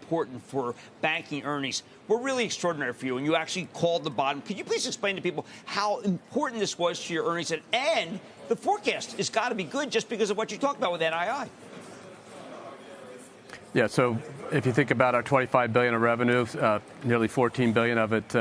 important for banking earnings were really extraordinary for you, and you actually called the bottom. Could you please explain to people how important this was to your earnings? And the forecast has got to be good just because of what you talked about with NII. Yeah, so if you think about our $25 billion of revenue, nearly $14 billion of it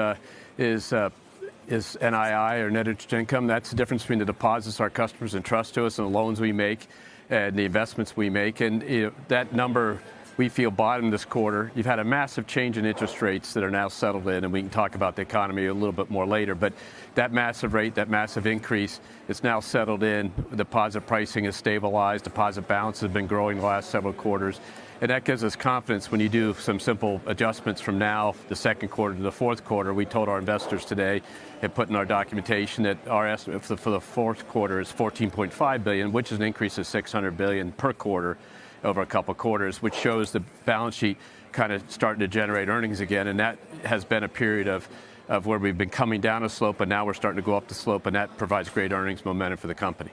is NII, or net interest income. That's the difference between the deposits our customers entrust to us and the loans we make and the investments we make. And that number, we feel, bottomed this quarter. You've had a massive change in interest rates that are now settled in, and we can talk about the economy a little bit more later. But that massive rate, that massive increase, it's now settled in. Deposit pricing is stabilized. Deposit balance has been growing the last several quarters. And that gives us confidence when you do some simple adjustments from now, the second quarter to the fourth quarter. We told our investors today and put in our documentation that our estimate for the fourth quarter is $14.5 billion, which is an increase of $600 billion per quarter over a couple of quarters, which shows the balance sheet kind of starting to generate earnings again. And that has been a period of where we've been coming down a slope, and now we're starting to go up the slope, and that provides great earnings momentum for the company.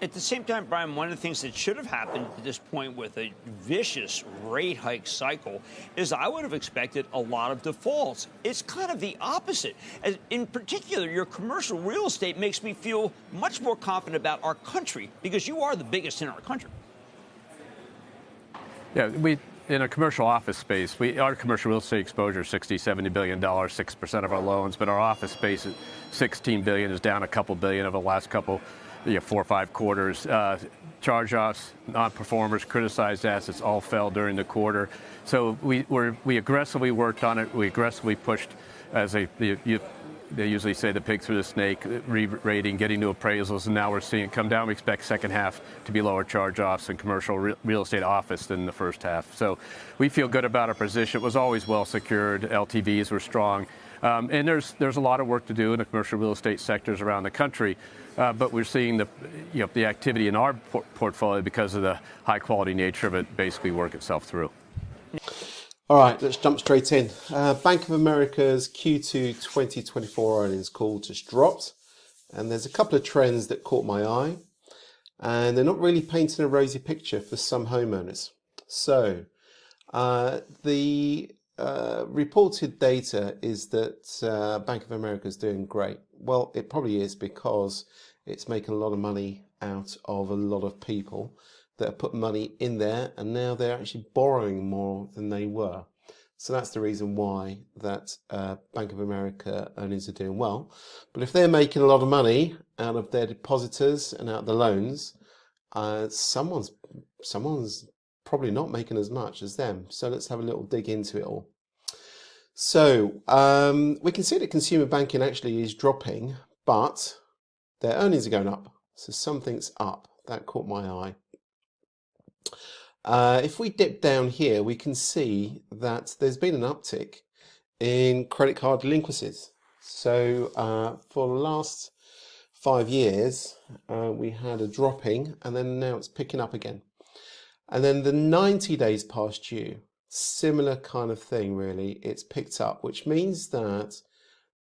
At the same time, Brian, one of the things that should have happened at this point with a vicious rate hike cycle is I would have expected a lot of defaults. It's kind of the opposite. In particular, your commercial real estate makes me feel much more confident about our country because you are the biggest in our country. Yeah, in a commercial office space, our commercial real estate exposure is $60–70 billion, 6% of our loans, but our office space is $16 billion, is down a couple billion over the last couple 4 or 5 quarters. Charge-offs, non-performers, criticized assets all fell during the quarter. So we aggressively worked on it. We aggressively pushed, as they usually say, the pig through the snake, re-rating, getting new appraisals, and now we're seeing it come down. We expect second half to be lower charge-offs in commercial real estate office than the first half. So we feel good about our position. It was always well secured. LTVs were strong. And there's a lot of work to do in the commercial real estate sectors around the country. But we're seeing the activity in our portfolio, because of the high quality nature of it, basically work itself through. All right, let's jump straight in. Bank of America's Q2 2024 earnings call just dropped, and there's a couple of trends that caught my eye, and they're not really painting a rosy picture for some homeowners. So the reported data is that Bank of America is doing great. Well, it probably is, because it's making a lot of money out of a lot of people that have put money in there, and now they're actually borrowing more than they were. So that's the reason why that Bank of America earnings are doing well. But if they're making a lot of money out of their depositors and out of the loans, someone's probably not making as much as them. So let's have a little dig into it all. So we can see that consumer banking actually is dropping, but their earnings are going up. So something's up. That caught my eye. If we dip down here, we can see that there's been an uptick in credit card delinquencies. So for the last 5 years, we had a dropping, and then now it's picking up again. And then the 90 days past due, similar kind of thing, really. It's picked up, which means that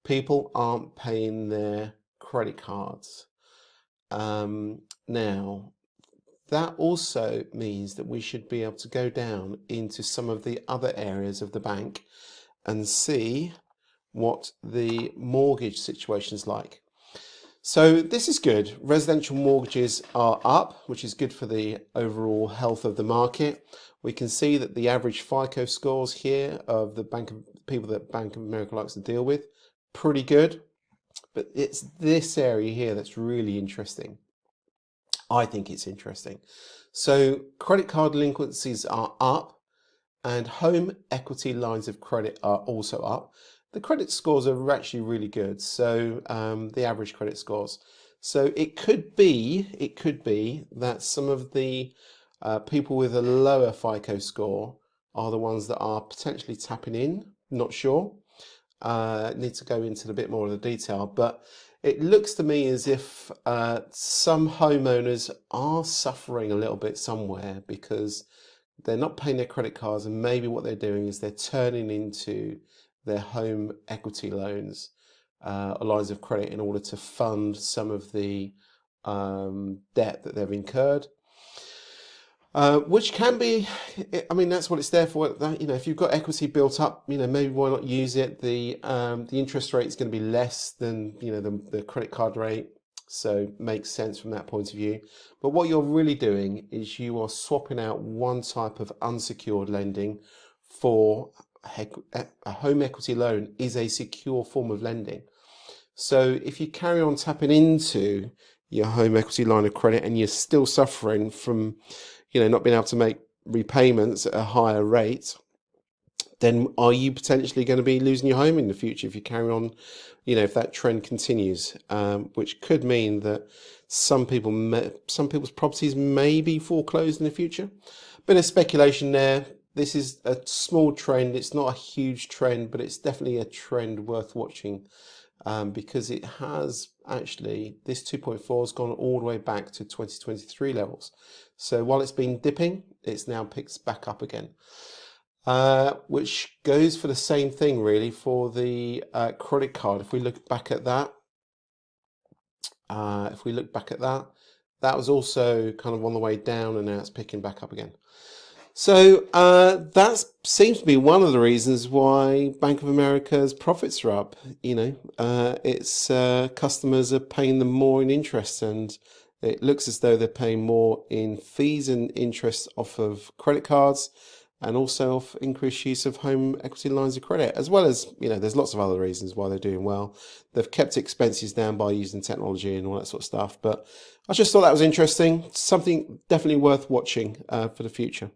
people aren't paying their credit cards. Now, that also means that we should be able to go down into some of the other areas of the bank and see what the mortgage situation is like. So this is good. Residential mortgages are up, which is good for the overall health of the market. We can see that the average FICO scores here of the people that Bank of America likes to deal with, pretty good. But it's this area here that's really interesting. I think it's interesting. So credit card delinquencies are up, and home equity lines of credit are also up. The credit scores are actually really good. So the average credit scores. So it could be that some of the people with a lower FICO score are the ones that are potentially tapping in. Not sure. Need to go into a bit more of the detail, but it looks to me as if some homeowners are suffering a little bit somewhere, because they're not paying their credit cards, and maybe what they're doing is they're turning into their home equity loans, lines of credit, in order to fund some of the debt that they've incurred. Which can be, I mean, that's what it's there for. If you've got equity built up, maybe why not use it? The interest rate is going to be less than, the credit card rate. So makes sense from that point of view. But what you're really doing is you are swapping out one type of unsecured lending for a home equity loan is a secure form of lending. So if you carry on tapping into your home equity line of credit and you're still suffering from, not being able to make repayments at a higher rate, then are you potentially going to be losing your home in the future if you carry on, if that trend continues, which could mean that some people's properties may be foreclosed in the future. Bit of speculation there. This is a small trend. It's not a huge trend, but it's definitely a trend worth watching. Because it has actually, this 2.4 has gone all the way back to 2023 levels. So while it's been dipping, it's now picked back up again, which goes for the same thing really for the credit card. If we look back at that, that was also kind of on the way down, and now it's picking back up again. So that seems to be one of the reasons why Bank of America's profits are up. Its customers are paying them more in interest, and it looks as though they're paying more in fees and interest off of credit cards, and also off increased use of home equity lines of credit, as well as, there's lots of other reasons why they're doing well. They've kept expenses down by using technology and all that sort of stuff. But I just thought that was interesting. Something definitely worth watching for the future.